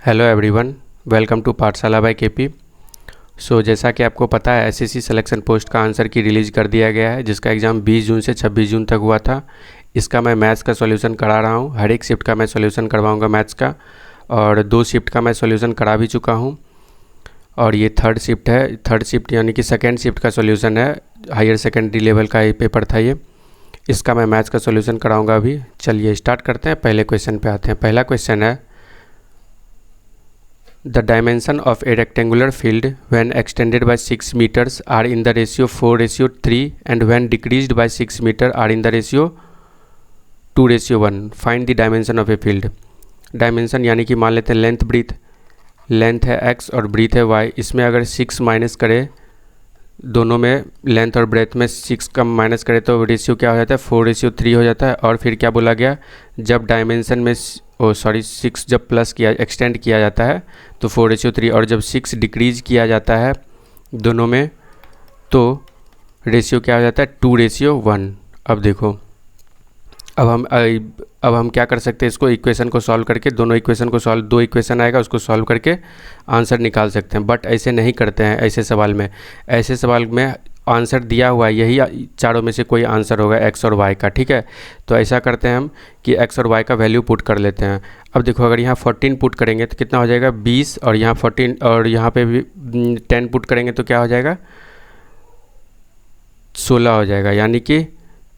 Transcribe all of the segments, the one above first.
Hello everyone, welcome to पाठशाला bye KP. जैसा कि आपको पता है एसएससी सिलेक्शन पोस्ट का आंसर की रिलीज़ कर दिया गया है, जिसका एग्ज़ाम 20 जून से 26 जून तक हुआ था। इसका मैं मैथ्स का सॉल्यूशन करा रहा हूँ। हर एक शिफ्ट का मैं सॉल्यूशन करवाऊँगा मैथ्स का, और 2 शिफ्ट का मैं सॉल्यूशन करा भी चुका हूँ। और ये थर्ड शिफ्ट है। थर्ड शिफ्ट यानी कि सेकेंड शिफ्ट का सॉल्यूशन है। हायर सेकेंडरी लेवल का ये पेपर था ये। इसका मैं मैथ्स का सॉल्यूशन कराऊँगा अभी। चलिए स्टार्ट करते हैं। पहले क्वेश्चन पे आते हैं। पहला क्वेश्चन है, The dimension of a rectangular field when extended by 6 meters are in the ratio 4:3 and when decreased by 6 meter are in the ratio 2:1. Find the dimension of a field. Dimension यानी कि मान लेते हैं length breathe. Length है x और breathe है y। इसमें अगर 6 माइनस करें, दोनों में लेंथ और ब्रेथ में 6 का माइनस करें तो रेशियो क्या हो जाता है, 4:3 हो जाता है। और फिर क्या बोला गया, जब डायमेंशन में 6 जब प्लस किया एक्सटेंड किया जाता है तो 4:3, और जब 6 डिक्रीज किया जाता है दोनों में तो रेशियो क्या हो जाता है, 2:1। अब देखो, अब हम क्या कर सकते हैं, इसको इक्वेशन को सॉल्व करके, दोनों इक्वेशन को सॉल्व, 2 इक्वेशन आएगा उसको सॉल्व करके आंसर निकाल सकते हैं। बट ऐसे नहीं करते हैं। ऐसे सवाल में आंसर दिया हुआ है, यही चारों में से कोई आंसर होगा एक्स और वाई का। ठीक है, तो ऐसा करते हैं हम कि एक्स और वाई का वैल्यू पुट कर लेते हैं। अब देखो, अगर यहाँ 14 पुट करेंगे तो कितना हो जाएगा, 20, और यहाँ 14, और यहाँ पे भी 10 पुट करेंगे तो क्या हो जाएगा, 16 हो जाएगा। यानी कि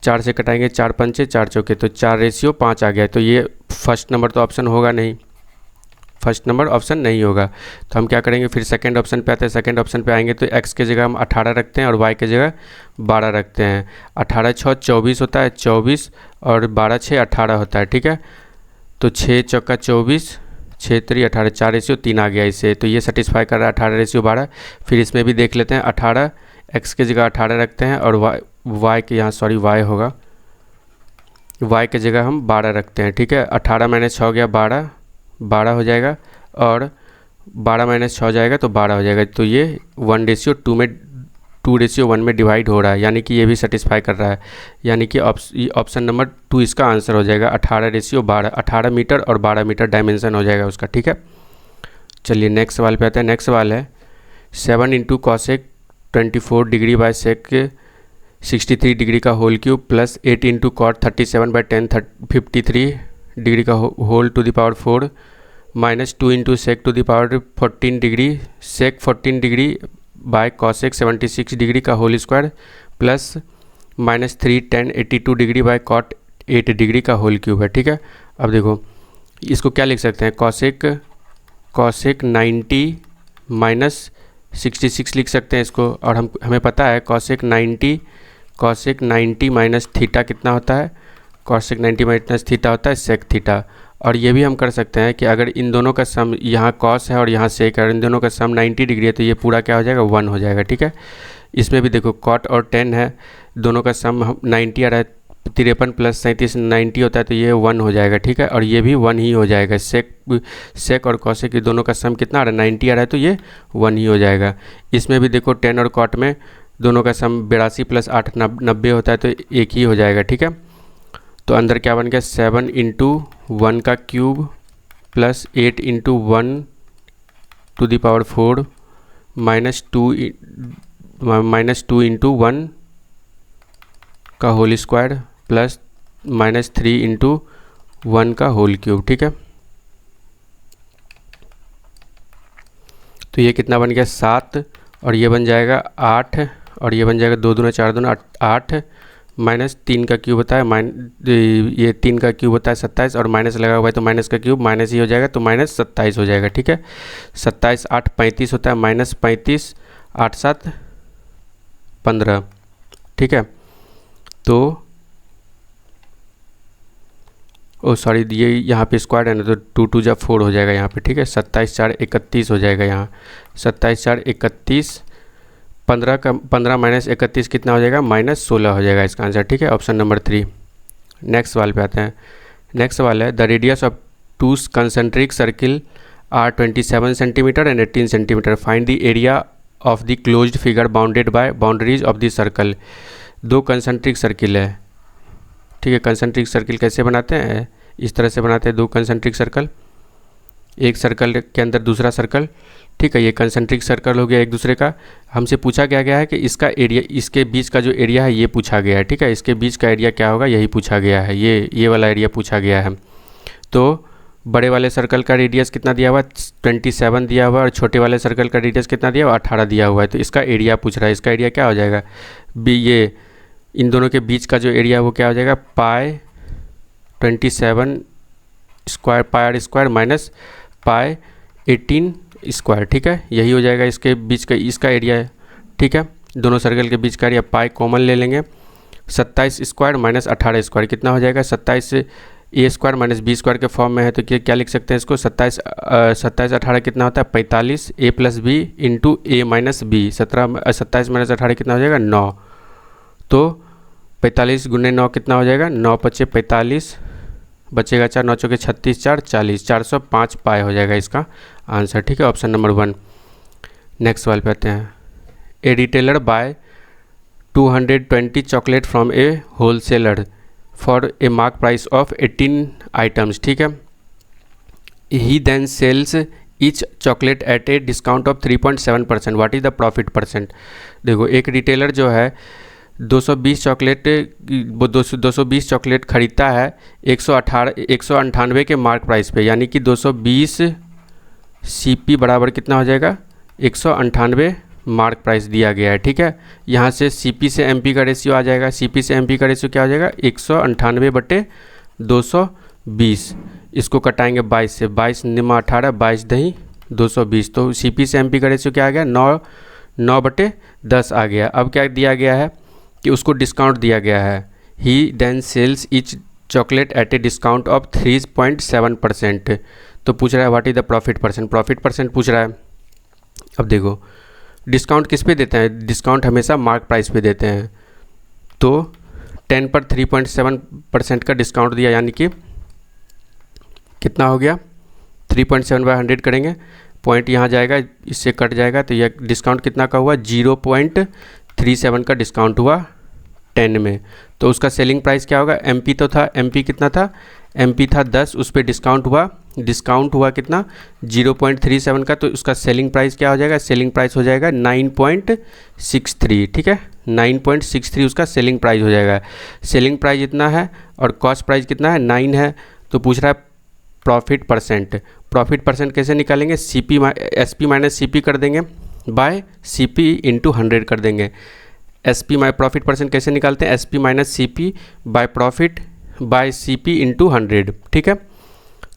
4 से कटाएंगे, 4 पंचे 4 चौके, तो 4:5 आ गया। तो ये फर्स्ट नंबर तो ऑप्शन होगा नहीं, फर्स्ट नंबर ऑप्शन नहीं होगा। तो हम क्या करेंगे, फिर सेकंड ऑप्शन पे आते हैं। सेकंड ऑप्शन पे आएंगे तो x के जगह हम 18 रखते हैं और y के जगह 12 रखते हैं। 18 6 24 होता है, 24, और 12 6 18 होता है। ठीक है, तो 6 चौका 24, 6 3 18, 4:3 आ गया इससे। तो ये सेटिस्फाई कर रहा है 18:12। फिर इसमें भी देख लेते हैं, 18 x के जगह 18 रखते हैं और y के यहाँ y होगा, y के जगह हम 12 रखते हैं। ठीक है, 18 - 6 हो गया 12 हो जाएगा, और 12 - 6 हो जाएगा तो 12 हो जाएगा। तो ये 1:2 में 2:1 में डिवाइड हो रहा है, यानी कि ये भी सेटिस्फाई कर रहा है। यानी कि ऑप्शन नंबर 2 इसका आंसर हो जाएगा। 18:12, 18 मीटर और 12 मीटर डायमेंशन हो जाएगा उसका। ठीक है, चलिए नेक्स्ट सवाल पे आते हैं। नेक्स्ट सवाल है, 7 × cosec 24 degree by sec 63 degree का whole cube plus 8 × cot 37/10 53 degree का whole to the power 4 minus 2 × sec to the power 14 degree sec 14 degree by cosec 76 degree का whole square plus -3 tan 82 degree by cot 8 degree का whole cube है। ठीक है, अब देखो इसको क्या लिख सकते हैं, cosec 90 माइनस 66 लिख सकते हैं इसको। और हमें पता है cosec 90 माइनस थीटा कितना होता है, cosec 90 माइनस थीटा होता है sec थीटा। और ये भी हम कर सकते हैं कि अगर इन दोनों का सम, यहाँ cos है और यहाँ sec है, और इन दोनों का सम 90 डिग्री है तो ये पूरा क्या हो जाएगा, 1 हो जाएगा। ठीक है, इसमें भी देखो cot और tan है, दोनों का सम 90 आ रहा है, 53 + 37 90 होता है, तो ये 1 हो जाएगा। ठीक है, और ये भी 1 ही हो जाएगा। sec और cosec दोनों का सम कितना आ रहा है, 90 आ रहा है, तो ये 1 ही हो जाएगा। इसमें भी देखो tan और cot में दोनों का सम 82 + 8 90 होता है, तो एक ही हो जाएगा। ठीक है, तो अंदर क्या बन गया, 7 × 1 का cube plus 8 × 1 to the power 4 minus 2 × 1 का होल स्क्वायर प्लस -3 × 1 का होल क्यूब। ठीक है, तो ये कितना बन गया, 7, और ये बन जाएगा 8, और ये बन जाएगा 2 दूना 4 दूना 8, माइनस 3 का क्यूब होता है, ये 3 का क्यूब होता है 27, और माइनस लगा हुआ है तो माइनस का क्यूब माइनस ही हो जाएगा, तो -27 हो जाएगा। ठीक है, 27 8 35 होता है, -35 8 7 15। ठीक है, तो सॉरी, ये यहाँ पे स्क्वायर है ना, तो 2 2 जा 4 हो जाएगा यहाँ पे। ठीक है, 27 4 31 हो जाएगा यहाँ, 27 4 31, 15 माइनस 31 कितना हो जाएगा, -16 हो जाएगा इसका आंसर। ठीक है, ऑप्शन नंबर 3। नेक्स्ट सवाल पे आते हैं। नेक्स्ट सवाल है, the radius of 2 concentric circle are 27 centimetre and 18 centimetre. Find the area of the closed figure bounded by boundaries of the circle. 2 concentric circle है। ठीक है, कंसेंट्रिक सर्किल कैसे बनाते हैं, इस तरह से बनाते हैं 2 कंसेंट्रिक सर्कल। एक सर्कल के अंदर दूसरा सर्कल, ठीक है, ये कंसेंट्रिक सर्कल हो गया एक दूसरे का। हमसे पूछा गया है कि इसका एरिया, इसके बीच का जो एरिया है ये पूछा गया है, ठीक है, इसके बीच का एरिया क्या होगा यही पूछा गया है, ये वाला एरिया पूछा गया है। तो बड़े वाले सर्कल का रेडियस कितना दिया हुआ है 27 दिया हुआ है, और छोटे वाले सर्कल का रेडियस कितना दिया हुआ 18 दिया हुआ है। तो इसका एरिया पूछ रहा है, इसका एरिया क्या हो जाएगा ये इन दोनों के बीच का जो एरिया है वो क्या हो जाएगा pi 27 square pi r square minus pi 18 square, ठीक है, यही हो जाएगा इसके बीच का इसका एरिया है, ठीक है। दोनों सर्कल के बीच का एरिया पाई कॉमन ले लेंगे, 27 स्क्वायर माइनस 18 स्क्वायर कितना हो जाएगा 27 ए स्क्वायर माइनस बी स्क्वायर के फॉर्म में है। तो क्या लिख सकते हैं इसको 27 18 कितना होता है 45 ए प्लस बी इंटू ए माइनस बी, 27 माइनस 18 कितना हो जाएगा 9। तो 45 गुने 9 कितना हो जाएगा 9 पचे 45 बचेगा 4, 9 चौके 36 4 40, 405 पाई हो जाएगा इसका आंसर, ठीक है, ऑप्शन नंबर 1। नेक्स्ट सवाल पे आते हैं। A retailer buy 220 chocolate from a wholesaler for a mark price of 18 items, ठीक है। He then sells each chocolate at a discount of 3.7%, what is the profit percent. देखो एक रिटेलर जो है 220 चॉकलेट खरीदता है 198 के मार्क प्राइस पे, यानी कि 220 CP बराबर कितना हो जाएगा 198 मार्क प्राइस दिया गया है, ठीक है। यहाँ से CP से MP का रेशियो आ जाएगा, CP से MP का रेशियो क्या हो जाएगा 198/220, इसको कटाएंगे 22 से, 22 निमा 18 22 दही 220, तो CP से MP का रेशियो क्या आ गया 9/10 आ गया। अब क्या दिया गया है कि उसको डिस्काउंट दिया गया है, he then sells each chocolate at a discount of 3.7%। तो पूछ रहा है what is the profit percent, profit percent पूछ रहा है। अब देखो डिस्काउंट किस पे देते हैं, डिस्काउंट हमेशा मार्क प्राइस पे देते हैं। तो 10 पर 3.7% का डिस्काउंट दिया, यानी कि कितना हो गया 3.7/100 करेंगे, पॉइंट यहाँ जाएगा इससे कट जाएगा, तो यह डिस्काउंट कितना का हुआ 0.37 का डिस्काउंट हुआ 10 में। तो उसका सेलिंग प्राइस क्या होगा, MP तो था, MP कितना था MP था 10, उस पर डिस्काउंट हुआ कितना 0.37 का, तो उसका सेलिंग प्राइस क्या हो जाएगा, सेलिंग प्राइस हो जाएगा 9.63, ठीक है, 9.63 उसका सेलिंग प्राइस हो जाएगा। सेलिंग प्राइस इतना है और कॉस्ट प्राइस कितना है 9 है। तो पूछ रहा है प्रॉफिट परसेंट, प्रॉफिट परसेंट कैसे निकालेंगे, SP माइनस CP कर देंगे बाय CP इंटू 100 कर देंगे। SP प्रॉफिट परसेंट कैसे निकालते हैं, SP minus CP by profit by CP into 100, ठीक है।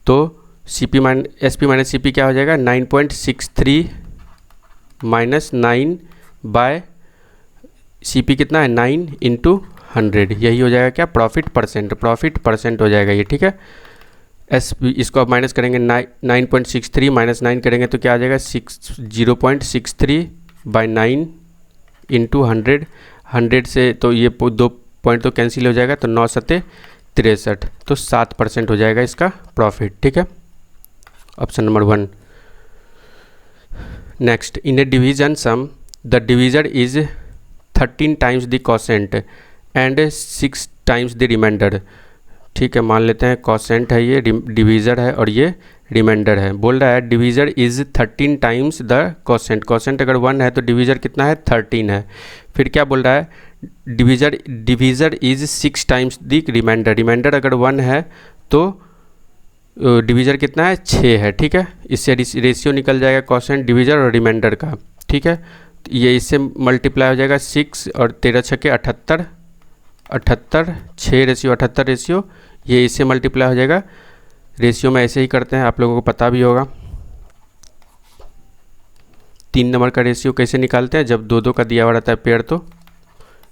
तो SP माइनस CP क्या हो जाएगा 9.63 माइनस 9 बाय CP कितना है 9 इंटू 100, यही हो जाएगा क्या प्रॉफिट परसेंट हो जाएगा ये, ठीक है। SP इसको अब माइनस करेंगे 9.63 माइनस 9 करेंगे तो क्या आ जाएगा 0.63 बाई 9 इंटू 100 से, तो ये 2 पॉइंट तो कैंसिल हो जाएगा, तो 9 सत्ते 63, तो 7% हो जाएगा इसका प्रॉफिट, ठीक है, option number 1। Next, in a division sum the divisor is 13 times the quotient and 6 times the remainder, ठीक है, मान लेते हैं कोसेंट है ये, डिवीज़र है और ये रिमाइंडर है। बोल रहा है divisor is 13 times the quotient, quotient अगर 1 है तो डिवीज़र कितना है 13 है। फिर क्या बोल रहा है divisor is 6 times the remainder, remainder अगर 1 है तो डिवीज़र कितना है 6 है, ठीक है। इससे रेशियो निकल जाएगा कोसेंट डिवीज़र और रिमाइंडर का, ठीक है। ये इससे मल्टीप्लाई हो जाएगा 6 और 13 छके 78, 6 रेशियो 78 रेशियो, ये इससे मल्टीप्लाई हो जाएगा। रेशियो में ऐसे ही करते हैं, आप लोगों को पता भी होगा 3 नंबर का रेशियो कैसे निकालते हैं, जब 2 का दिया हुआ रहता है पेयर, तो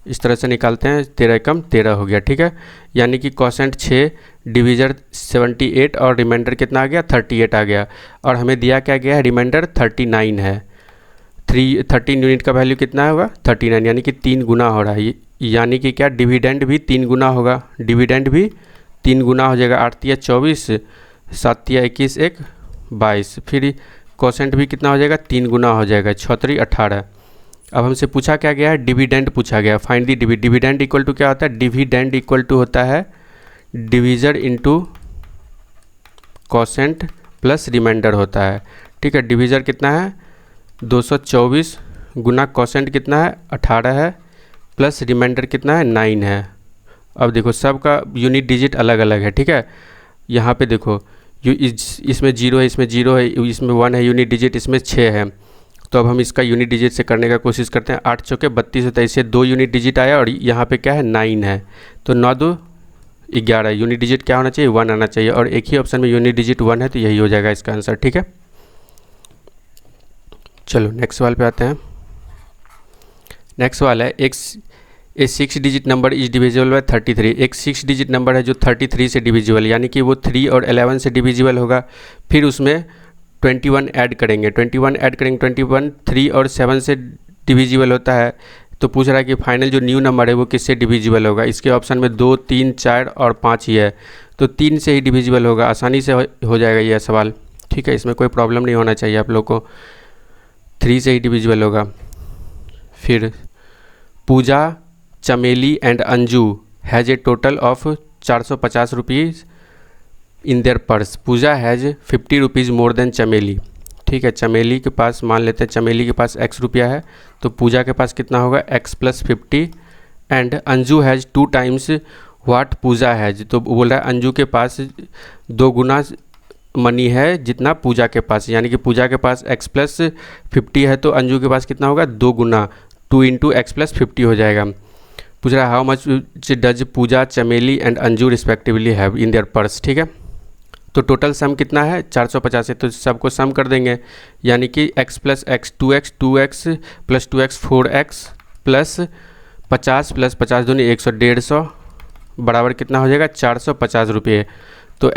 इस तरह से निकालते हैं, 13 कम 13 हो गया, ठीक है। यानी कि कोसेंट 6, डिवीज़र 78 और रिमाइंडर कितना आ गया 38 आ गया, और हमें दिया क्या गया है रिमाइंडर 39 है। 13 यूनिट का वैल्यू कितना होगा 39, यानी कि 3 गुना हो रहा है, यानी कि क्या डिविडेंड भी 3 गुना होगा, डिविडेंड भी 3 गुना हो जाएगा, 8 या 24, 7 या 21, 1 22, फिर कोसेंट भी कितना हो जाएगा 3 गुना हो जाएगा, 6 18। अब हमसे पूछा क्या गया है डिविडेंड पूछा गया, find the dividend equal to क्या होता है, डिविडेंड इक्वल टू होता है divisor into quotient plus remainder होता है, ठीक है। डिवीज़र कितना है 224 गुना कोसेंट कितना है 18 है, प्लस रिमाइंडर कितना है 9 है। अब देखो सबका यूनिट डिजिट अलग अलग है, ठीक है। यहाँ पे देखो इसमें 0 है, इसमें 0 है, इसमें 1 है यूनिट डिजिट, इसमें 6 है। तो अब हम इसका यूनिट डिजिट से करने का कोशिश करते हैं। 8 चौके 32 होता है, इससे 2 यूनिट डिजिट आया और यहाँ पे क्या है 9 है, तो 9 2 11। यूनिट डिजिट क्या होना चाहिए 1 आना चाहिए, और एक ही ऑप्शन में यूनिट डिजिट 1 है, तो यही हो जाएगा इसका आंसर, ठीक है। चलो नेक्स्ट सवाल पे आते हैं। नेक्स्ट सवाल है ए 6 digit number is divisible by 33। एक 6 डिजिट नंबर है जो 33 से डिविजिबल, यानी कि वो 3 और 11 से डिविजिबल होगा। फिर उसमें 21 ऐड करेंगे, 21 ऐड करेंगे, 21 3 और 7 से डिविजिबल होता है। तो पूछ रहा है कि फाइनल जो न्यू नंबर है वो किससे डिविजिबल होगा। इसके ऑप्शन में 2 3 4 और 5 ही है, तो 3 से ही डिविजिबल होगा, आसानी से हो जाएगा यह सवाल, ठीक है। इसमें कोई प्रॉब्लम नहीं होना चाहिए आप लोग को, 3 से ही डिविजिबल होगा। फिर Puja, Chameli and Anju has a total of 450 rupees in their purse. Puja has 50 rupees more than Chameli, ठीक है। चमेली के पास मान लेते हैं चमेली के पास x रुपया है, तो पूजा के पास कितना होगा x plus 50। And Anju has 2 times what Puja has, तो बोल रहा है अंजू के पास 2 गुना मनी है जितना पूजा के पास, यानी कि पूजा के पास x प्लस 50 है, तो अंजू के पास कितना होगा 2 गुना, 2 इंटू एक्स प्लस 50 हो जाएगा। पूछ रहा है how much does Puja, Chameli and Anju respectively have in their purse, ठीक है। तो टोटल सम कितना है 450 है, तो सबको सम कर देंगे, यानी कि x plus x 2x, 2x plus 2x 4x plus 50 plus 50 दूनी 100, 150 बराबर कितना हो जाएगा 450 रुपये। तो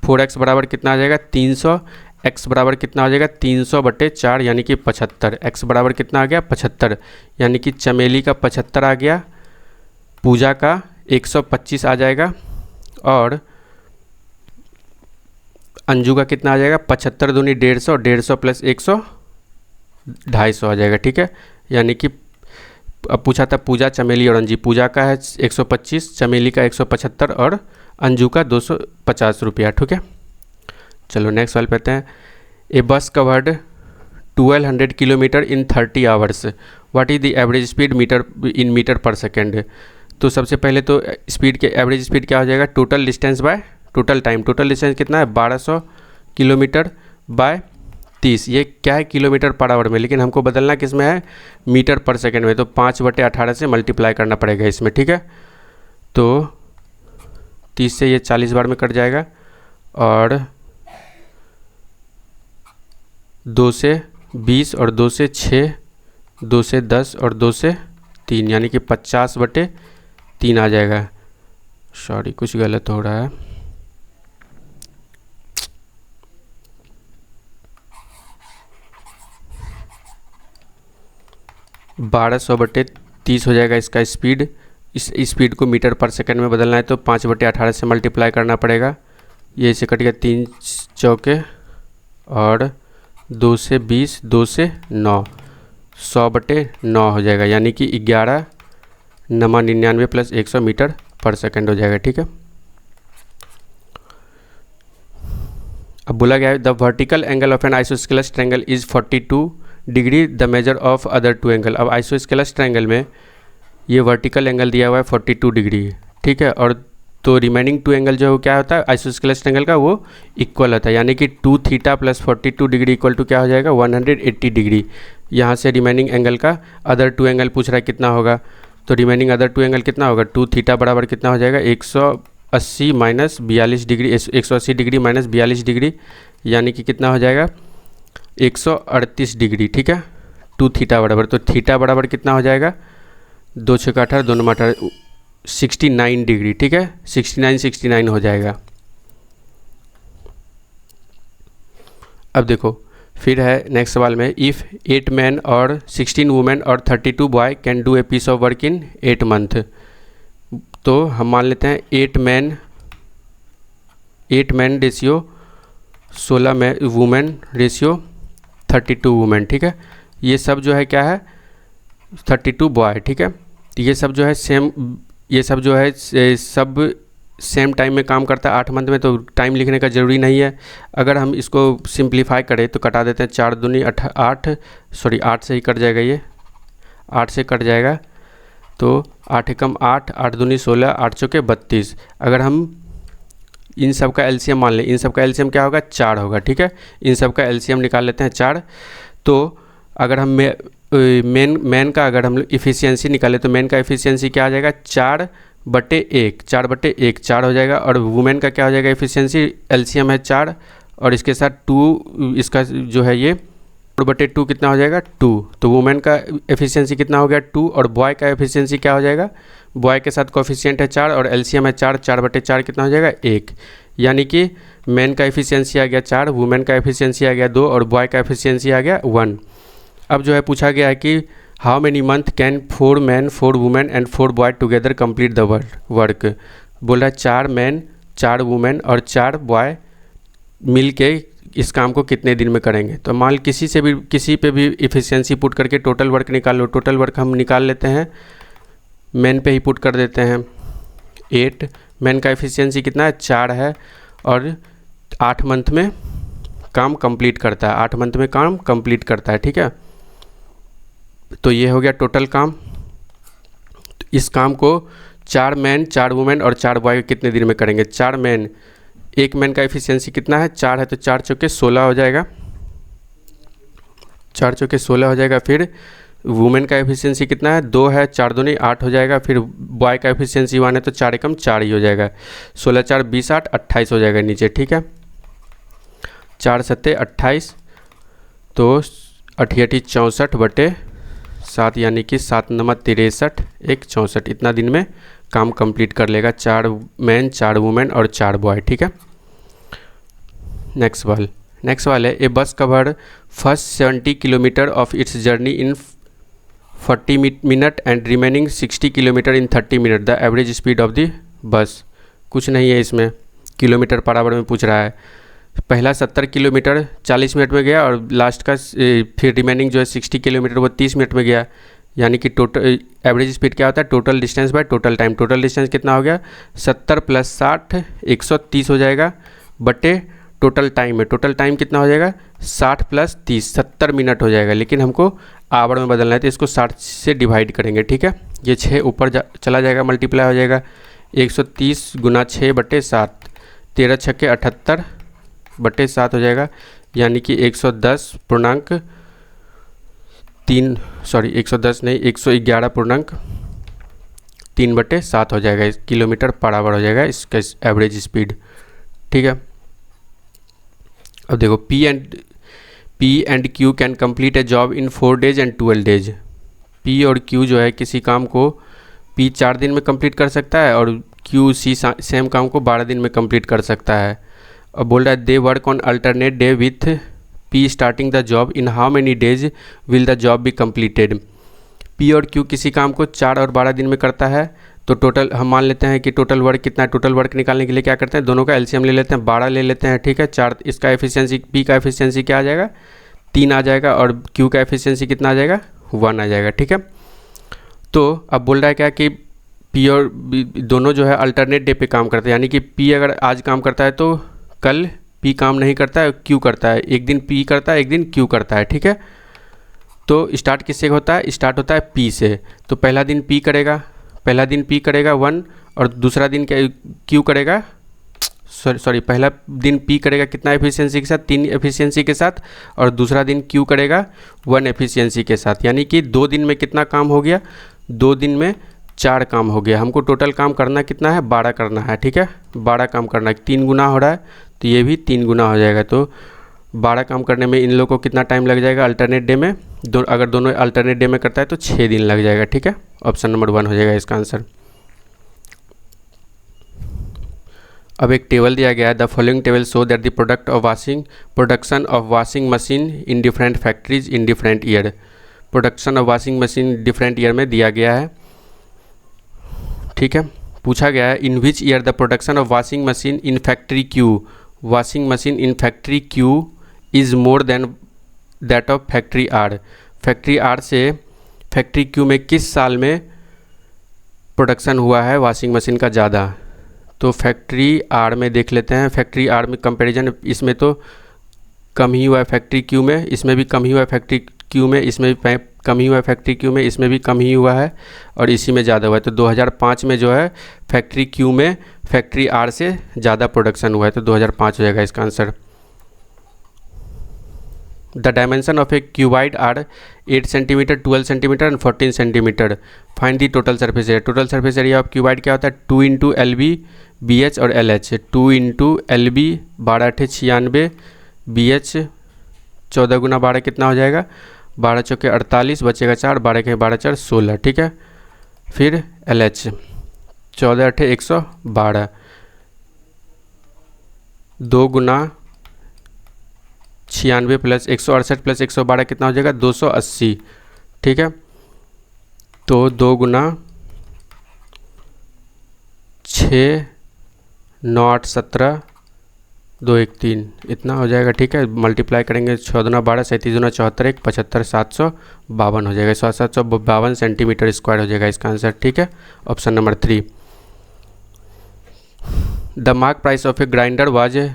4x बराबर कितना आ जाएगा 300, x बराबर कितना हो जाएगा 300/4 यानी कि 75। x बराबर कितना आ गया 75, यानी कि चमेली का 75 आ गया, पूजा का 125 आ जाएगा, और अंजू का कितना आ जाएगा 75 दूनी 150, 150 प्लस 100 250 आ जाएगा, ठीक है। यानी कि अब पूछा था पूजा, चमेली और अंजू, पूजा का है 125, चमेली का 175 और अंजू का 250 रुपया, ठीक है। चलो नेक्स्ट सवाल पे आते हैं। A bus covered 1200 kilometre in 30 hours, what is the average speed in metre per second. तो सबसे पहले तो स्पीड के एवरेज स्पीड क्या हो जाएगा total distance by total time. Total distance कितना है 1200 किलोमीटर बाय 30। ये क्या है किलोमीटर पर आवर में, लेकिन हमको बदलना किस में है मीटर पर सेकेंड में, तो 5/18 से मल्टीप्लाई करना पड़ेगा इसमें, ठीक है। तो 30 से ये 40 बार में कट जाएगा, और 2 से 20 और 2 से 6, 2 से 10 और 2 से 3, यानी कि 50/3 आ जाएगा। सॉरी कुछ गलत हो रहा है, बारह 100/30 हो जाएगा इसका स्पीड। इस स्पीड को मीटर पर सेकंड में बदलना है तो 5/18 से मल्टीप्लाई करना पड़ेगा। ये इसे कट गया 3 चौके और 2 से 20, 2 से 9, 100/9 हो जाएगा, यानी कि 11,99 प्लस 100 मीटर पर सेकंड हो जाएगा, ठीक है। अब बोला गया है the vertical angle of an isosceles triangle is 42 degree, the measure of other 2 angle. अब आइसोस्केलस ट्रायंगल में ये वर्टिकल एंगल दिया हुआ है 42 डिग्री, ठीक है, और तो रिमेनिंग 2 एंगल जो क्या होता है आइसोस्केलस ट्रायंगल का वो इक्वल होता है, यानी कि 2 theta plus 42 degree equal to क्या हो जाएगा 180 डिग्री। यहाँ से रिमेनिंग एंगल का अदर 2 एंगल पूछ रहा है कितना होगा, तो रिमेनिंग अदर 2 एंगल कितना होगा 2 थीटा बराबर कितना हो जाएगा 180 minus 42 degree, 180 degree minus 42 degree, यानी कि कितना हो जाएगा 138 डिग्री, ठीक है। 2 थीटा बराबर, तो थीटा बराबर कितना हो जाएगा 2 6 18 2 9 18 69 डिग्री, ठीक है, 69 हो जाएगा। अब देखो फिर है नेक्स्ट सवाल में इफ़ 8 मैन और 16 वुमेन और 32 boy can do a piece of work in 8 month. तो हम मान लेते हैं 8 man ratio 16 women ratio 32 women, ठीक है। ये सब जो है क्या है 32 बॉय, ठीक है। तो ये सब जो है सेम, ये सब जो है सब सेम टाइम में काम करता है 8 मंथ में, तो टाइम लिखने का ज़रूरी नहीं है। अगर हम इसको सिंप्लीफाई करें तो कटा देते हैं, 4 दूनी 8 से ही कट जाएगा, ये 8 से कट जाएगा, तो 8 एकम 8, 8 दूनी 16, 8 चौके 32। अगर हम इन सब का एलसीएम मान लें, इन सब का एलसीएम क्या होगा, 4 होगा, ठीक है। इन सब का एलसीएम निकाल लेते हैं 4। तो अगर हम मेन का अगर हम इफ़िशियंसी निकालें तो मेन का इफ़िशियंसी क्या आ जाएगा, 4/1, 4/1 4 हो जाएगा। और वुमेन का क्या हो जाएगा इफ़िशियंसी, एलसीएम है 4 और इसके साथ 2, इसका जो है ये 4/2 कितना हो जाएगा, 2। तो वुमेन का एफिशिएंसी कितना हो गया, 2। और बॉय का एफिशिएंसी क्या हो जाएगा, बॉय के साथ कोफिशिएंट है 4 और एलसीएम है 4, 4/4 कितना हो जाएगा, 1। यानी कि मेन का एफिशिएंसी आ गया 4, वुमेन का एफिशिएंसी आ गया 2 और बॉय का एफिशिएंसी आ गया 1। अब जो है पूछा गया है कि how many month can 4 man 4 women and 4 boy together complete the work. बोल रहा है 4 मैन 4 वुमेन और 4 बॉय मिल के इस काम को कितने दिन में करेंगे। तो मान किसी पे भी इफ़िशियंसी पुट करके टोटल वर्क निकाल लो। टोटल वर्क हम निकाल लेते हैं, मैन पे ही पुट कर देते हैं 8। मैन का एफिशिएंसी कितना है, 4 है और 8 मंथ में काम कंप्लीट करता है, 8 मंथ में काम कंप्लीट करता है, ठीक है। तो ये हो गया टोटल काम। तो इस काम को 4 मैन 4 वुमेन और 4 बॉय कितने दिन में करेंगे। 4 मैन, एक मैन का एफिशिएंसी कितना है, 4 है, तो 4 चौके 16 हो जाएगा, 4 चौके 16 हो जाएगा। फिर वुमेन का एफिशिएंसी कितना है, 2 है, 4 दूनी 8 हो जाएगा। फिर बॉय का एफिशिएंसी 1 है, तो 4 एकम 4 ही हो जाएगा, 16 4 20 8 28 हो जाएगा नीचे, ठीक है। 4 7 28, तो 88 64/7 यानी कि 7 9 63 1 64, इतना दिन में काम कंप्लीट कर लेगा 4 मैन 4 वुमेन और 4 बॉय, ठीक है। नेक्स्ट वाले ए बस cover first 70 kilometre of its journey in 40 minute and remaining 60 kilometre in 30 minute, the average speed of the bus. कुछ नहीं है इसमें, किलोमीटर पर आवर में पूछ रहा है। पहला 70 किलोमीटर 40 मिनट में गया और लास्ट का फिर रिमेनिंग जो है 60 किलोमीटर वो 30 मिनट में गया। यानी कि टोटल एवरेज स्पीड क्या होता है, total distance by total time. Total distance कितना हो गया, 70 + 60 130 हो जाएगा, बटे टोटल टाइम में, टोटल टाइम कितना हो जाएगा, 60 + 30 70 मिनट हो जाएगा। लेकिन हमको आवर में बदलना है तो इसको 60 से डिवाइड करेंगे, ठीक है। ये 6 ऊपर चला जाएगा, मल्टीप्लाई हो जाएगा, 130 × 6/7, 13 × 6 78/7 हो जाएगा। यानी कि 111.3/7 हो जाएगा, किलोमीटर पर आवर हो जाएगा इसका एवरेज स्पीड, ठीक है। अब देखो P and Q can complete A job in 4 days and 12 days. P और Q जो है किसी काम को P 4 दिन में कंप्लीट कर सकता है और Q सेम काम को 12 दिन में कंप्लीट कर सकता है। अब बोल रहा है they work on alternate day with P starting the job in how many days will the job be completed. P और Q किसी काम को 4 और 12 दिन में करता है, तो टोटल हम मान लेते हैं कि टोटल वर्क कितना है। टोटल वर्क निकालने के लिए क्या करते हैं, दोनों का एलसीएम ले लेते हैं, 12 ले लेते हैं, ठीक है। 4 इसका एफिशिएंसी P का एफिशिएंसी क्या आ जाएगा, 3 आ जाएगा और Q का एफिशिएंसी कितना आ जाएगा, 1 आ जाएगा, ठीक है। तो अब बोल रहा है क्या कि P और दोनों जो है अल्टरनेट डे पे काम करते हैं। यानी कि P अगर आज काम करता है तो कल P काम नहीं करता है, Q करता है। एक दिन P करता है, एक दिन Q करता है, ठीक है। तो स्टार्ट किससे होता है, स्टार्ट होता है P से। तो पहला दिन P करेगा 1 और दूसरा दिन क्या Q करेगा, पहला दिन P करेगा कितना एफिशिएंसी के साथ, 3 एफिशिएंसी के साथ, और दूसरा दिन Q करेगा 1 एफिशिएंसी के साथ। यानी कि 2 दिन में कितना काम हो गया, 2 दिन में 4 काम हो गया। हमको टोटल काम करना कितना है, 12 करना है, ठीक है। 12 काम करना है, 3 गुना हो रहा है तो ये भी 3 गुना हो जाएगा। तो 12 काम करने में इन लोगों को कितना टाइम लग जाएगा अल्टरनेट डे में, अगर दोनों अल्टरनेट डे में करता है तो 6 दिन लग जाएगा, ठीक है। ऑप्शन नंबर 1 हो जाएगा इसका आंसर। अब एक टेबल दिया गया है, the following table show that the production of washing machine in different factories in different year. Production of washing machine different year में दिया गया है, ठीक है। पूछा गया है in which year the production of washing machine in factory Q is more than that of factory R। Factory R से फैक्ट्री Q में किस साल में प्रोडक्शन हुआ है वॉशिंग मशीन का ज़्यादा। तो फैक्ट्री आर में देख लेते हैं। फैक्ट्री आर में कंपैरिजन, इसमें तो कम ही हुआ है फैक्ट्री क्यू में, इसमें भी कम ही हुआ है फैक्ट्री क्यू में, इसमें भी कम ही हुआ है फैक्ट्री क्यू में, इसमें भी कम ही हुआ है और इसी में ज़्यादा हुआ है। तो 2005 में जो है फैक्ट्री क्यू में फैक्ट्री आर से ज़्यादा प्रोडक्शन हुआ है, तो 2005 हो जाएगा इसका answer. The dimension of a cuboid are 8 centimetre, 12 centimetre and 14 centimetre. Find the total surface area. Total surface area of cuboid क्या होता है? 2 इंटू LB BH और LH। 2 इंटू LB 12×96, BH 14 गुना 12 कितना हो जाएगा? 12 चौके 48, बचेगा 4, 12 के 12 4 16, ठीक है। फिर LH 14 8 112, 2 गुना 96 प्लस 168 प्लस 112 कितना हो जाएगा? 280, ठीक है। तो 2 गुना 6 9 8 17 2 1 3 इतना हो जाएगा, ठीक है। मल्टीप्लाई करेंगे 6 दूना 12, 37 दूना 74, 1 75 752 हो जाएगा। 752 सेंटीमीटर स्क्वायर हो जाएगा इसका आंसर, ठीक है। Option number 3। The mark price of A grinder was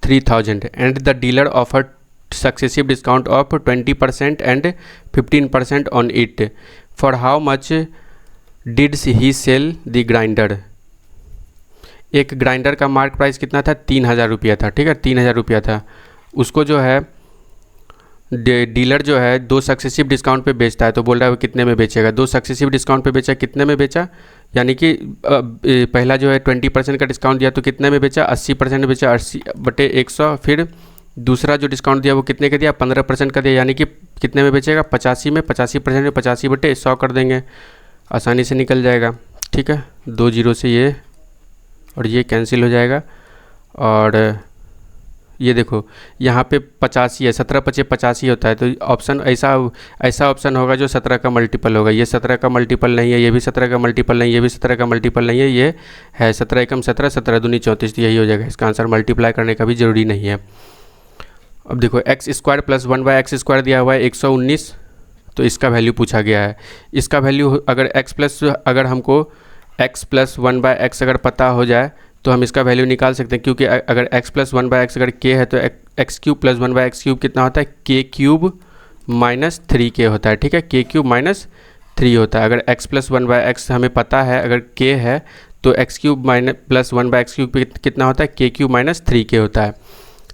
3000 and the dealer offered successive discount of 20% and 15% on it. For how much did he sell the grinder? एक ग्राइंडर का mark price कितना था? 3000 रुपया था, ठीक है। 3000 रुपया था। उसको जो है डीलर जो है 2 सक्सेसिव डिस्काउंट पे बेचता है, तो बोल रहा है वो कितने में बेचेगा? 2 सक्सेसिव डिस्काउंट पे बेचा, कितने में बेचा? यानी कि पहला जो है 20% का डिस्काउंट दिया तो कितने में बेचा? 80% में बेचा, 80/100। फिर दूसरा जो डिस्काउंट दिया वो कितने का दिया? 15% का दिया, यानी कि कितने में बेचेगा? 85 में। 85% में 85/100 कर देंगे, आसानी से निकल जाएगा, ठीक है। 2 जीरो से ये और ये कैंसिल हो जाएगा। और ये देखो यहाँ पे 85 है, 17 × 5 = 85 होता है। तो ऑप्शन ऐसा ऑप्शन होगा जो 17 का मल्टीपल होगा। ये 17 का मल्टीपल नहीं है, ये भी 17 का मल्टीपल नहीं, ये भी 17 का मल्टीपल नहीं है, ये है 17 × 17, 17 दूनी 34, तो यही हो जाएगा इसका आंसर। मल्टीप्लाई करने का भी ज़रूरी नहीं है। अब देखो x² + 1/x² दिया हुआ है 119, तो इसका वैल्यू पूछा गया है। इसका वैल्यू अगर हमको x + 1/x अगर पता हो जाए तो हम इसका वैल्यू निकाल सकते हैं, क्योंकि अगर x + 1/x अगर k है तो x³ + 1/x³ कितना होता है? k³ - 3k होता है, ठीक है। k³ - 3 होता है। अगर x + 1/x हमें पता है, अगर k है तो x³ + 1/x³ कितना होता है? k³ - 3k होता है।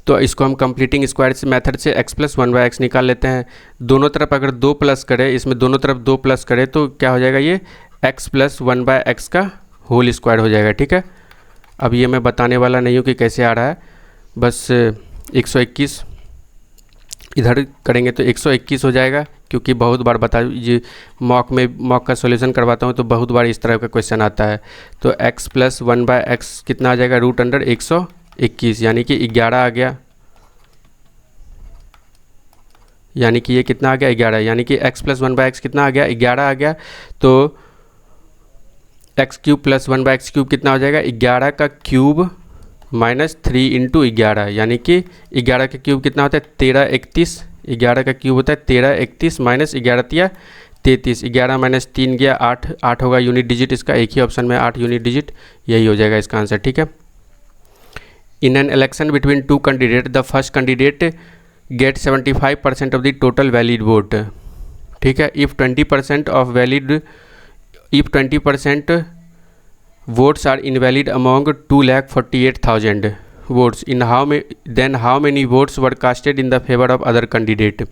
तो इसको हम कंप्लीटिंग स्क्वायर से मेथड से x + 1/x निकाल लेते हैं। दोनों तरफ अगर 2 प्लस करें, इसमें दोनों तरफ 2 प्लस करें तो क्या हो जाएगा? ये x + 1/x का होल स्क्वायर हो जाएगा, ठीक है। अब ये मैं बताने वाला नहीं हूँ कि कैसे आ रहा है, बस 121 इधर करेंगे तो 121 हो जाएगा, क्योंकि बहुत बार ये मॉक का सॉल्यूशन करवाता हूँ तो बहुत बार इस तरह का क्वेश्चन आता है। तो x + 1/x कितना आ जाएगा? √121, यानी कि 11 आ गया, यानी कि ये कितना आ गया? 11, यानी कि x + 1/x कितना आ गया? 11 आ गया। तो x³ + 1/x³ कितना हो जाएगा? 11 का क्यूब - 3 × 11, यानी कि 11 का क्यूब कितना होता है? 13 31। 11 का क्यूब होता है 13 31 - 11 × 33। 11 - 3 गया 8, 8 होगा यूनिट डिजिट इसका, एक ही ऑप्शन में 8 यूनिट डिजिट, यही हो जाएगा इसका आंसर, ठीक है। In an election between 2 candidate the first candidate get 75% of the total valid vote, ठीक है। If 20% votes are invalid among 2,48,000 votes, then how many votes were casted in the favor of other candidate,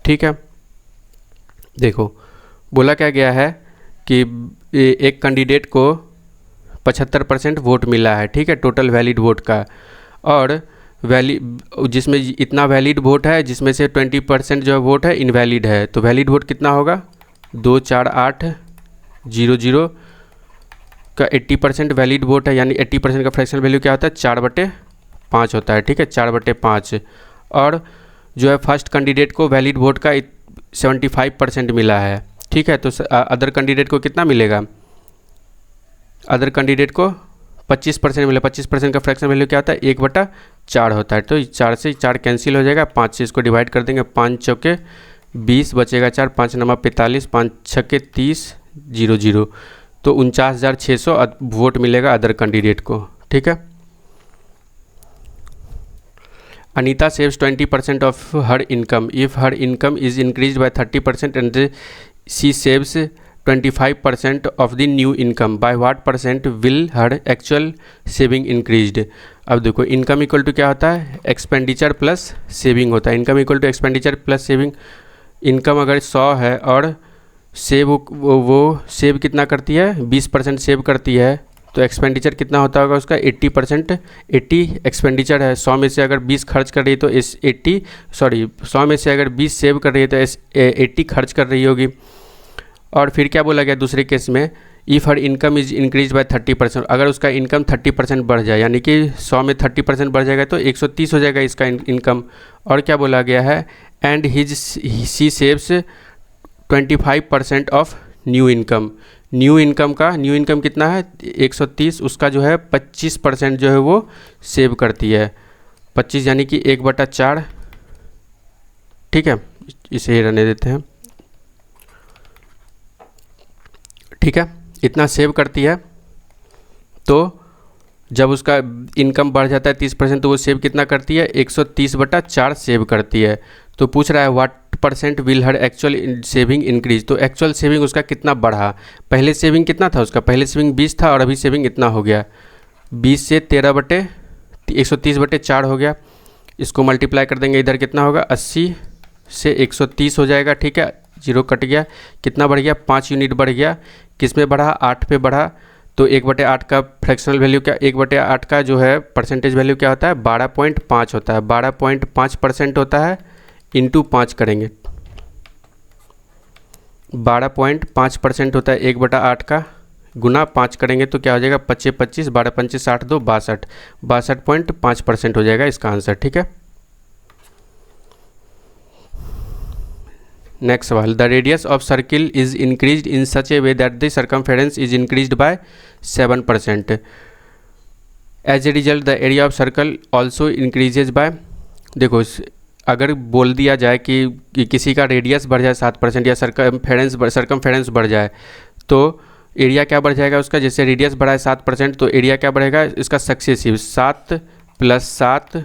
ठीक है। देखो बोला क्या गया है कि एक कैंडिडेट को 75% वोट मिला है, ठीक है, टोटल वैलिड वोट का, और जिसमें इतना वैलिड वोट है जिसमें से 20% जो वोट है इनवैलिड है। तो वैलिड वोट कितना होगा? 24800 का 80% वैलिड वोट है, यानी 80% का फ्रैक्शनल वैल्यू क्या होता है? 4/5 होता है, ठीक है, 4/5। और जो है फर्स्ट कैंडिडेट को वैलिड वोट का 75% मिला है, ठीक है। तो अदर कैंडिडेट को कितना मिलेगा? अदर कैंडिडेट को 25% मिला। 25% का फ्रैक्शनल वैल्यू क्या होता है? 1/4 होता है। तो 4 से 4 कैंसिल हो जाएगा, 5 से इसको डिवाइड कर देंगे, 5 चौके 20, बचेगा 4, 5 9 45, 5 6 30 0 0। तो 49,600 वोट मिलेगा अदर कैंडिडेट को, ठीक है। Anita saves 20% of her income if her income is increase by 30% and she saves 25% of the new income, by what percent will her actual saving increased. अब देखो इनकम इक्वल टू क्या होता है, expenditure plus saving होता है। Income equal to expenditure plus saving. Income अगर 100 है और सेव वो सेव कितना करती है, 20% सेव करती है, तो एक्सपेंडिचर कितना होता होगा उसका 80%। 80 एक्सपेंडिचर है, 100 में से अगर 20 खर्च कर रही है तो 100 में से अगर 20 सेव कर रही है तो 80 खर्च कर रही होगी। और फिर क्या बोला गया दूसरे केस में, if her income is increase by 30%, अगर उसका इनकम 30% बढ़ जाए, यानी कि 100 में 30% बढ़ जाएगा तो 130 हो जाएगा इसका इनकम। और क्या बोला गया है, and she saves 25% of new income. New income कितना है 130, उसका जो है 25% जो है वो सेव करती है। 25 यानी कि 1/4, ठीक है, इसे रहने देते हैं, ठीक है, इतना सेव करती है। तो जब उसका इनकम बढ़ जाता है 30% तो वो सेव कितना करती है, 130/4 सेव करती है। तो पूछ रहा है what percent will her actual saving increase, तो एक्चुअल सेविंग उसका कितना बढ़ा। पहले सेविंग कितना था उसका, पहले सेविंग 20 था और अभी सेविंग इतना हो गया, 20 से 130/4 हो गया। इसको मल्टीप्लाई कर देंगे, इधर कितना होगा 80 से 130 हो जाएगा, ठीक है, 0 कट गया, कितना बढ़ गया 5 यूनिट बढ़ गया। किस में बढ़ा, 8 पे बढ़ा। तो 1/8 का फ्रैक्शनल वैल्यू क्या, 1/8 का जो है परसेंटेज वैल्यू क्या होता है, 12.5 होता है। 12.5% होता है, इंटू 5 करेंगे, 12.5% होता है 1/8 का, गुना 5 करेंगे तो क्या हो जाएगा 25 25, 12 25 60 2 62, 62.5% हो जाएगा इसका आंसर, ठीक है। नेक्स्ट सवाल, the radius of circle is increased in such a way that the circumference is increased by 7%। As a result the area of circle also increases by, देखो अगर बोल दिया जाए कि किसी का रेडियस बढ़ जाए 7% या सर्कमफेरेंस बढ़ जाए तो एरिया क्या बढ़ जाएगा उसका। जैसे रेडियस बढ़ा है 7% तो एरिया क्या बढ़ेगा इसका सक्सेसिव, 7 + 7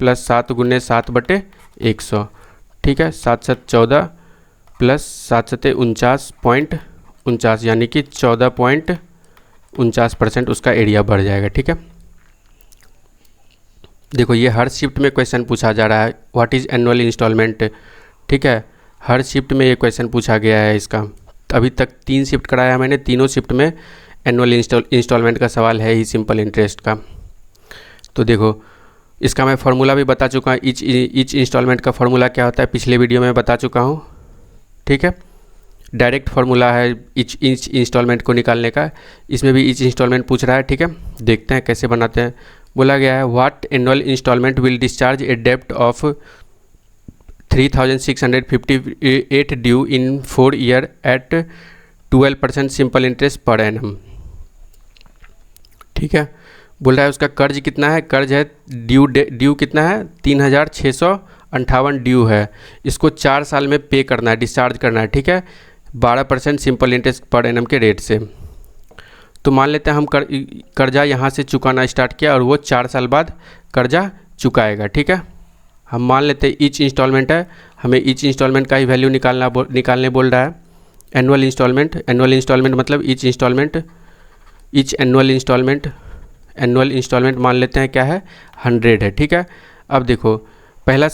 + 7 × 7/100, ठीक है, 7 7 14 + 7 7 49.49, यानी कि 14.49% उसका एरिया बढ़ जाएगा, ठीक है। देखो ये हर शिफ्ट में क्वेश्चन पूछा जा रहा है, व्हाट इज़ एनुअल इंस्टॉलमेंट, ठीक है, हर शिफ्ट में ये क्वेश्चन पूछा गया है इसका। अभी तक 3 शिफ्ट कराया है मैंने, तीनों शिफ्ट में एनुअल इंस्टॉलमेंट का सवाल है ही, सिंपल इंटरेस्ट का। तो देखो इसका मैं फार्मूला भी बता चुका हूँ, ईच इंस्टॉलमेंट का फार्मूला क्या होता है पिछले वीडियो में बता चुका हूँ, ठीक है। डायरेक्ट फार्मूला है ईच इंस्टॉलमेंट को निकालने का, इसमें भी ईच इंस्टॉलमेंट पूछ रहा है, ठीक है। देखते हैं कैसे बनाते हैं। बोला गया है what annual instalment will discharge a डेब्ट of 3658 due in 4 year at 12% simple interest per annum, ठीक है। बोल रहा है उसका कर्ज कितना है, कर्ज है ड्यू कितना है 3658 ड्यू है, इसको 4 साल में पे करना है, डिस्चार्ज करना है, ठीक है, 12% सिंपल इंटरेस्ट पर एनम के रेट से। तो मान लेते हैं हम कर्जा यहाँ से चुकाना स्टार्ट किया और वो 4 साल बाद कर्जा चुकाएगा, ठीक है। हम मान लेते हैं ईच इंस्टॉलमेंट है, हमें ईच इंस्टॉलमेंट का ही वैल्यू निकालने बोल रहा है। एनुअल इंस्टॉलमेंट मतलब ईच एनुअल इंस्टॉलमेंट मान लेते हैं क्या है 100 है, ठीक है। अब देखो पहला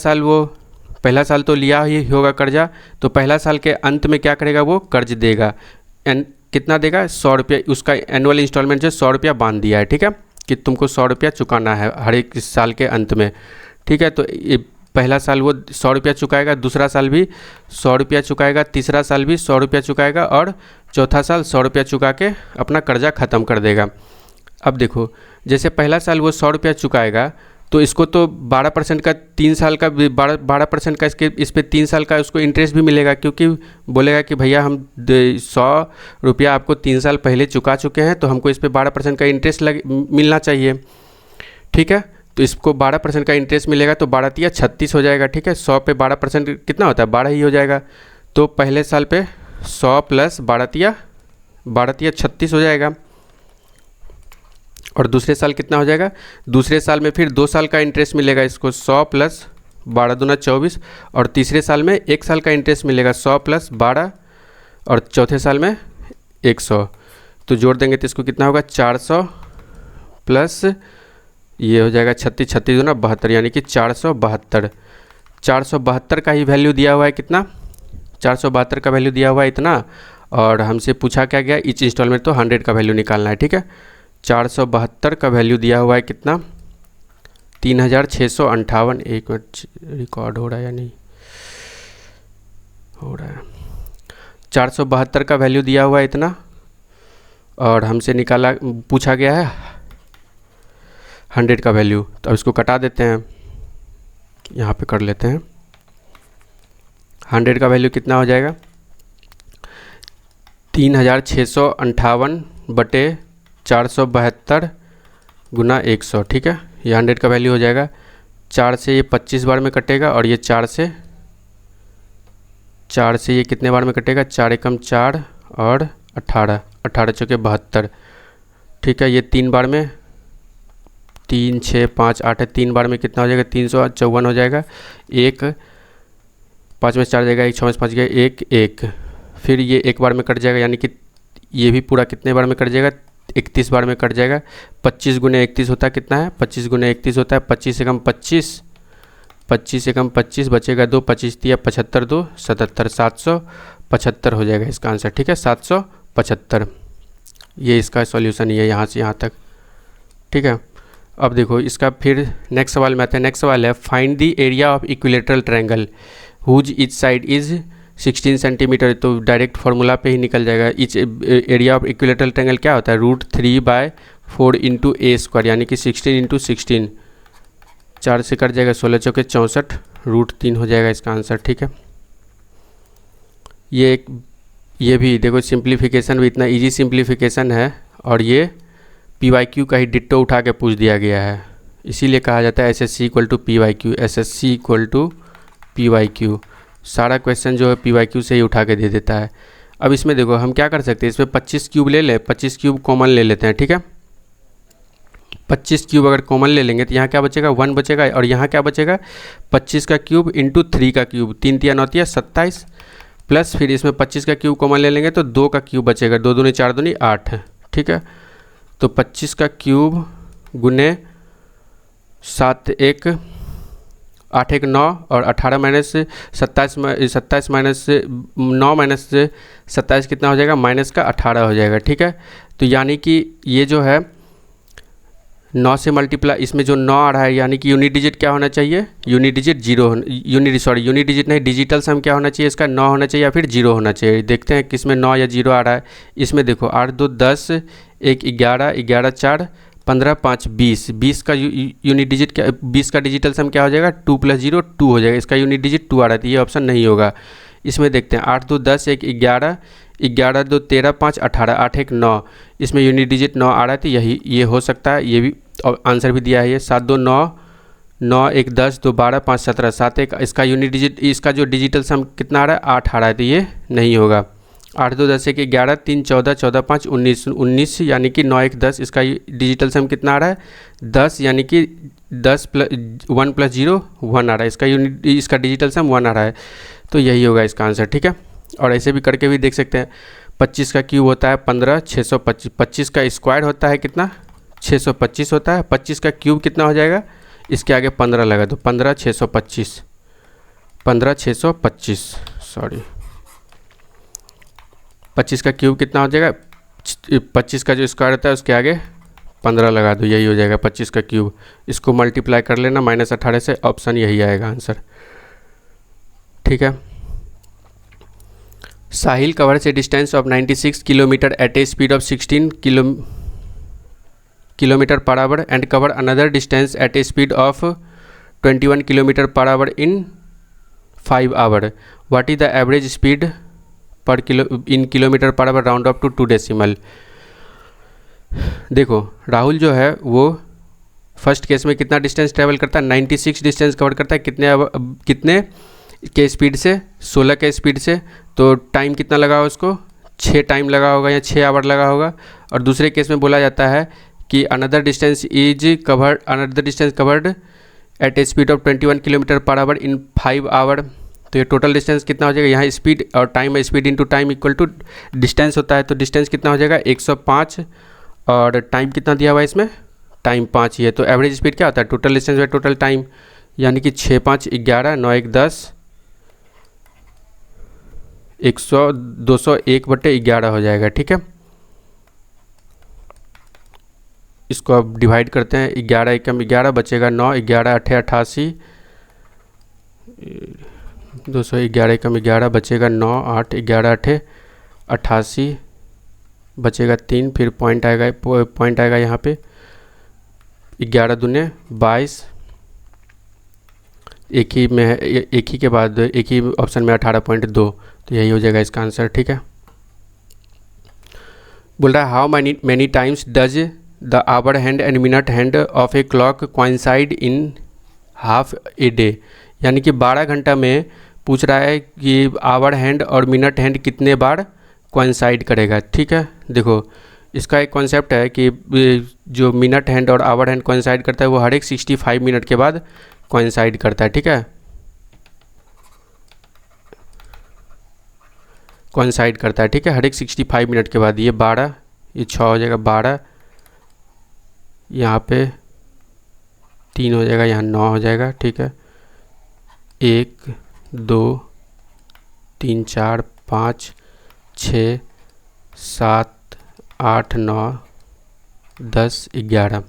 साल तो लिया ही होगा कर्जा, तो पहला साल के अंत में क्या करेगा वो कर्ज देगा, कितना देगा 100 रुपया, उसका एनुअल इंस्टॉलमेंट जो 100 रुपया बांध दिया है, ठीक है, कि तुमको 100 रुपया चुकाना है हर एक साल के अंत में, ठीक है। तो ये पहला साल वो 100 रुपया चुकाएगा, दूसरा साल भी 100 रुपया चुकाएगा, तीसरा साल भी 100 रुपया चुकाएगा और चौथा साल 100 रुपया चुका के अपना कर्जा ख़त्म कर देगा। अब देखो जैसे पहला साल वो 100 रुपया चुकाएगा तो इसको तो 12% का 3 साल का 12% का इस पर 3 साल का उसको इंटरेस्ट भी मिलेगा, क्योंकि बोलेगा कि भैया हम 100 रुपया आपको 3 साल पहले चुका चुके हैं तो हमको इस पर 12% का इंटरेस्ट मिलना चाहिए, ठीक है। तो इसको 12% का इंटरेस्ट मिलेगा तो 12 तिया 36 हो जाएगा, ठीक है। 100 पे 12% कितना होता है 12 ही हो जाएगा। तो पहले साल पे 100 + 12 तिया 12 या 36 हो जाएगा। और दूसरे साल कितना हो जाएगा, दूसरे साल में फिर 2 साल का इंटरेस्ट मिलेगा इसको 100 प्लस 12 दूना 24, और तीसरे साल में 1 साल का इंटरेस्ट मिलेगा 100 प्लस 12, और चौथे साल में 100। तो जोड़ देंगे तो इसको कितना होगा 400 प्लस ये हो जाएगा 36, 36 दूना 72, यानी कि 472। 472 का ही वैल्यू दिया हुआ है कितना, 472 का वैल्यू दिया हुआ है इतना, और हमसे पूछा क्या गया ईच इंस्टॉलमेंट, तो 100 का वैल्यू निकालना है। ठीक है, 472 का वैल्यू दिया हुआ है कितना 3658। एक मिनट, रिकॉर्ड हो रहा है या नहीं हो रहा है। 472 का वैल्यू दिया हुआ है इतना, और हमसे निकाला पूछा गया है 100 का वैल्यू। तो अब इसको कटा देते हैं, यहाँ पे कर लेते हैं। 100 का वैल्यू कितना हो जाएगा 3658 बटे 472 गुना 100। ठीक है, ये 100 का वैल्यू हो जाएगा। 4 से ये 25 बार में कटेगा, और ये 4 से ये कितने बार में कटेगा, 4 एकम 4 और 18, 18 चौके 72। ठीक है, ये 3 बार में, 3 6 5 8 है, 3 बार में कितना हो जाएगा 354 हो जाएगा। 1 5 में 4 जाएगा, 1 6 में 5 गया 1 1, फिर ये 1 बार में कट जाएगा, यानी कि ये भी पूरा कितने बार में कट जाएगा 31 बार में कट जाएगा। 25 गुने 31 होता है कितना है, 25 गुने 31 होता है 25 एकम 25, 25 एकम 25 बचेगा 2, 25 दिया 75 2 77, 775 हो जाएगा इसका आंसर। ठीक है, 775 ये इसका सॉल्यूशन ही है यहाँ से यहाँ तक। ठीक है, अब देखो इसका फिर नेक्स्ट सवाल में आते हैं। नेक्स्ट सवाल है find the area of equilateral triangle whose each side is 16 centimetre. तो डायरेक्ट फार्मूला पे ही निकल जाएगा। Each area of equilateral triangle क्या होता है, √3/4 इंटू ए स्क्वायर, यानी कि 16 इंटू 16, 4 से कट जाएगा 16 चौके 64, √3 हो जाएगा इसका आंसर। ठीक है, ये भी देखो सिंप्लीफिकेशन भी इतना इजी सिंप्लीफिकेशन है, और ये PYQ का ही डिट्टो उठा के पूछ दिया गया है, इसीलिए कहा जाता है SSC = PYQ, SSC = PYQ। सारा क्वेश्चन जो है PYQ से ही उठा के दे देता है। अब इसमें देखो हम क्या कर सकते हैं, इसमें 25 क्यूब ले लें, 25 क्यूब कॉमन ले लेते हैं। ठीक है, 25 क्यूब अगर कॉमन ले लेंगे तो यहाँ क्या बचेगा 1 बचेगा, और यहाँ क्या बचेगा 25 का क्यूब इंटू 3 का क्यूब, 3 × 9 = 27, प्लस फिर इसमें 25 का क्यूब कॉमन ले लेंगे तो 2 का क्यूब बचेगा, 2 दूनी 4 दूनी 8। ठीक है, तो 25 का क्यूब गुने 7 1 8 1 9, और 18 माइनस 27 माइनस 9 माइनस 27 कितना हो जाएगा माइनस का 18 हो जाएगा। ठीक है, तो यानी कि ये जो है 9 से मल्टीप्लाई, इसमें जो 9 आ रहा है यानी कि यूनिट डिजिट क्या होना चाहिए, यूनिट डिजिट यूनिट डिजिट नहीं, डिजिटल सम क्या होना चाहिए इसका 9 होना चाहिए या फिर 0 होना चाहिए। देखते हैं किसमें 9 या 0 आ रहा है। इसमें देखो 8 2 10, 1 11, 11 4 15 5 20, 20 का यूनिट डिजिट क्या, 20 का डिजिटल सम क्या हो जाएगा 2 + 0 2 हो जाएगा। इसका यूनिट डिजिट 2 आ रहा है, तो ये ऑप्शन नहीं होगा। इसमें देखते हैं 8 2 10, 1 11, 11 2 13 5 18, 8 1 9, इसमें यूनिट डिजिट 9 आ रहा है, तो ये हो सकता है, ये भी आंसर भी दिया है। ये 7 2 9, 9 1 10, 2 12, 5 17, 7 1, इसका यूनिट डिजिट, इसका जो डिजिटल सम कितना आ रहा है 8 आ रहा है, तो ये नहीं होगा। 8 2 10 1 11, 3 14, 14 5 19, 19 यानी कि 9 1 10, इसका डिजिटल सम कितना आ रहा है 10, यानी कि 10 + 1 + 0 1 आ रहा है, इसका डिजिटल सम 1 आ रहा है, तो यही होगा इसका आंसर। ठीक है, और ऐसे भी करके भी देख सकते हैं। 25 का क्यूब होता है 15, 625, 25 का स्क्वायर होता है कितना 625 होता है, 25 का क्यूब कितना हो जाएगा, इसके आगे 15 लगा दो, 15 625, 15 625 सॉरी, 25 का क्यूब कितना हो जाएगा, 25 का जो स्क्वायर होता है उसके आगे 15 लगा दो, यही हो जाएगा 25 का क्यूब। इसको मल्टीप्लाई कर लेना -18 से, ऑप्शन यही आएगा आंसर। ठीक है, Sahil covers a distance of 96 kilometre at a speed of 16 kilometre per hour and cover another distance at a speed of 21 kilometre per hour in 5 hour. What is the average speed per kilometre per hour round up to 2 decimal. देखो राहुल जो है वो first case में कितना distance travel करता है 96 distance cover करता है, कितने के स्पीड से 16 के स्पीड से, तो टाइम कितना लगा उसको 6 टाइम लगा होगा या 6 आवर लगा होगा। और दूसरे केस में बोला जाता है कि another distance covered at a speed of 21 kilometre per hour in 5 hour. तो ये टोटल डिस्टेंस कितना हो जाएगा, यहाँ स्पीड और टाइम है, speed into time equal to distance होता है। तो डिस्टेंस कितना हो जाएगा 105 और टाइम कितना दिया हुआ है इसमें, टाइम 5 ही है। तो एवरेज स्पीड क्या होता है, total distance by total time, यानी कि 6 5 11 9 1 10 100 201/11 हो जाएगा। ठीक है, इसको अब डिवाइड करते हैं, 11 एकम 11 बचेगा 9, 11 8 88 211 एकम 11 बचेगा 9 8 11 8 88 बचेगा 3, फिर पॉइंट आएगा यहाँ पे 11 दूने 22, एक ही के बाद एक ही ऑप्शन में 18.2, तो यही हो जाएगा इसका आंसर। ठीक है, बोल रहा है how many times does the hour hand and minute hand of a clock coincide in half a day, यानी कि 12 घंटा में पूछ रहा है कि आवर हैंड और मिनट हैंड कितने बार कोइंसाइड करेगा। ठीक है, देखो इसका एक कॉन्सेप्ट है कि जो मिनट हैंड और आवर हैंड कोइंसाइड करता है वो हर एक 65 मिनट के बाद कोइंसाइड करता है। ठीक है, कोइंसाइड करता है। ठीक है, हर एक 65 मिनट के बाद। ये 12, ये 6 हो जाएगा 12, यहाँ पे 3 हो जाएगा, यहाँ 9 हो जाएगा। ठीक है, 1 2 3 4 5 6 7 8 9 10 11।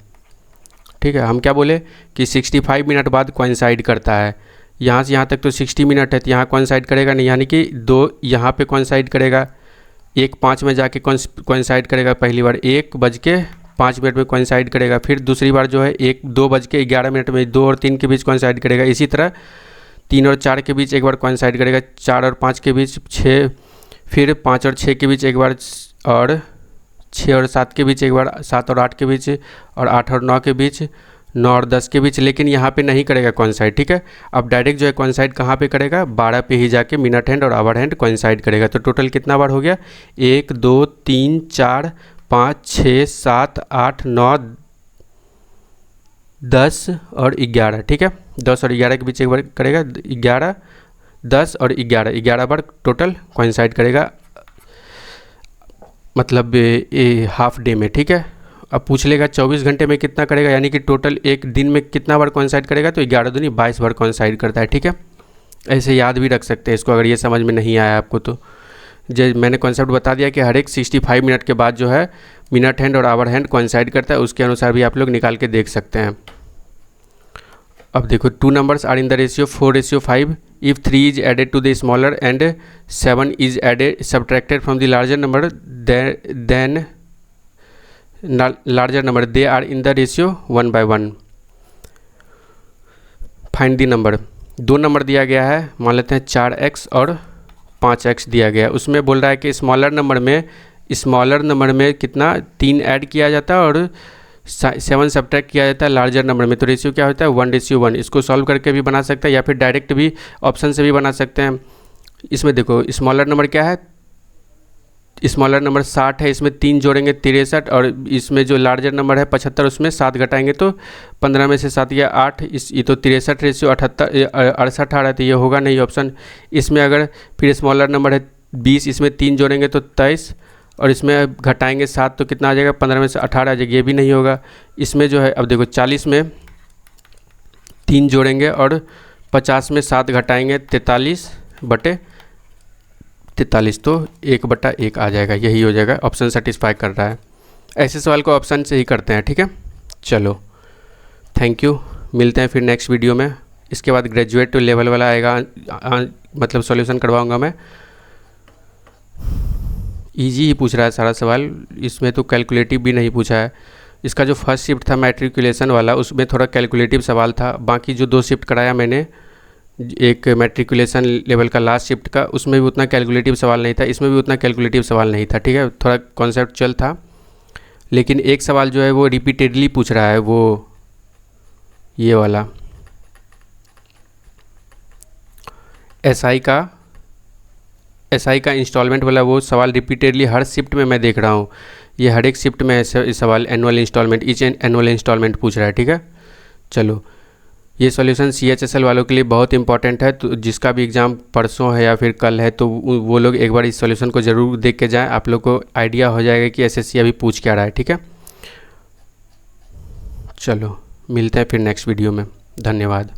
ठीक है, हम क्या बोले कि 65 मिनट बाद कोइंसाइड करता है। यहाँ से यहाँ तक तो 60 मिनट है, तो यहाँ कोइंसाइड करेगा नहीं, यानी कि 2 यहाँ पे कोइंसाइड करेगा, 1 5 में जाके कोइंसाइड करेगा। पहली बार 1:05 में कोइंसाइड करेगा, फिर दूसरी बार जो है 2:11 में 2 और 3 के बीच कोइंसाइड करेगा। इसी तरह 3 और 4 के बीच एक बार कोइंसाइड करेगा, 4 और 5 के बीच 6, फिर 5 और 6 के बीच एक बार, और 6 और 7 के बीच एक बार, 7 और 8 के बीच, और 8 और 9 के बीच, 9 और 10 के बीच। लेकिन यहाँ पे नहीं करेगा कोइंसाइड। ठीक है, अब डायरेक्ट जो है कोइंसाइड कहाँ पे करेगा, 12 पे ही जाके मिनट हैंड और आवर हैंड कोइंसाइड करेगा। तो टोटल कितना बार हो गया, 1 2 3 4 5 6 7 8 9 10 और 11। ठीक है, 10 और 11 के बीच एक बार करेगा, 11 10 और 11 बार टोटल कोइंसाइड करेगा, मतलब हाफ डे में। ठीक है, अब पूछ लेगा 24 घंटे में कितना करेगा, यानी कि टोटल एक दिन में कितना बार कोइंसाइड करेगा, तो 11 दूनी 22 बार कोइंसाइड करता है। ठीक है, ऐसे याद भी रख सकते हैं इसको, अगर ये समझ में नहीं आया आपको तो। जो मैंने कॉन्सेप्ट बता दिया कि हर एक 65 मिनट के बाद जो है मिनट हैंड और आवर हैंड कोइंसाइड करता है, उसके अनुसार भी आप लोग निकाल के देख सकते हैं। अब देखो 2 numbers are in the ratio 4:5 if 3 is added to the smaller and 7 is added subtracted from the larger number then larger number, they are in the ratio 1/1। Find the number. 2 number दिया गया है, मान लेते हैं 4x और 5x दिया गया है। उसमें बोल रहा है कि स्मॉलर नंबर में कितना 3 ऐड किया जाता है और 7 सब्ट्रैक्ट किया जाता है लार्जर नंबर में। तो रेशियो क्या होता है 1:1। इसको सॉल्व करके भी बना सकते हैं या फिर डायरेक्ट भी ऑप्शन से भी बना सकते हैं। इसमें देखो स्मॉलर नंबर क्या है, स्मॉलर नंबर 60 है, इसमें 3 जोड़ेंगे 63, और इसमें जो लार्जर नंबर है 75, उसमें 7 घटाएंगे तो 15 में से 7 या 8, ये तो 63 रेशियो 68 आ रहा है, तो ये होगा नहीं ऑप्शन। इसमें अगर फिर स्मॉलर नंबर है 20, इसमें 3 जोड़ेंगे तो 23, और इसमें घटाएंगे 7 तो कितना आ जाएगा 15 में से 18 आ जाएगा, ये भी नहीं होगा। इसमें जो है अब देखो 40 में 3 जोड़ेंगे और 50 में 7 घटाएंगे 43/43, तो 1/1 आ जाएगा, यही हो जाएगा। ऑप्शन सेटिस्फाई कर रहा है। ऐसे सवाल को ऑप्शन से ही करते हैं। ठीक है, चलो थैंक यू, मिलते हैं फिर नेक्स्ट वीडियो में। इसके बाद ग्रेजुएट लेवल वाला आएगा, मतलब सॉल्यूशन करवाऊंगा मैं। इजी ही पूछ रहा है सारा सवाल, इसमें तो कैलकुलेटिव भी नहीं पूछा है। इसका जो फर्स्ट शिफ्ट था मैट्रिकुलेशन वाला, उसमें थोड़ा कैलकुलेटिव सवाल था। बाकी जो 2 शिफ्ट कराया मैंने, एक मैट्रिकुलेशन लेवल का लास्ट शिफ्ट का, उसमें भी उतना कैलकुलेटिव सवाल नहीं था, इसमें भी उतना कैलकुलेटिव सवाल नहीं था। ठीक है, थोड़ा कॉन्सेप्ट चल था, लेकिन एक सवाल जो है वो रिपीटेडली पूछ रहा है, वो ये वाला एसआई का SI का इंस्टॉलमेंट वाला वो सवाल रिपीटेडली हर शिफ्ट में मैं देख रहा हूँ, ये हर एक शिफ्ट में ऐसे सवाल annual installment, each and annual installment पूछ रहा है। ठीक है, चलो ये सॉल्यूशन CHSL वालों के लिए बहुत इंपॉर्टेंट है, तो जिसका भी एग्ज़ाम परसों है या फिर कल है तो वो लोग एक बार इस सॉल्यूशन को ज़रूर देख के जाएं, आप लोग को आइडिया हो जाएगा कि SSC अभी पूछ क्या रहा है। ठीक है, चलो मिलते हैं फिर नेक्स्ट वीडियो में, धन्यवाद।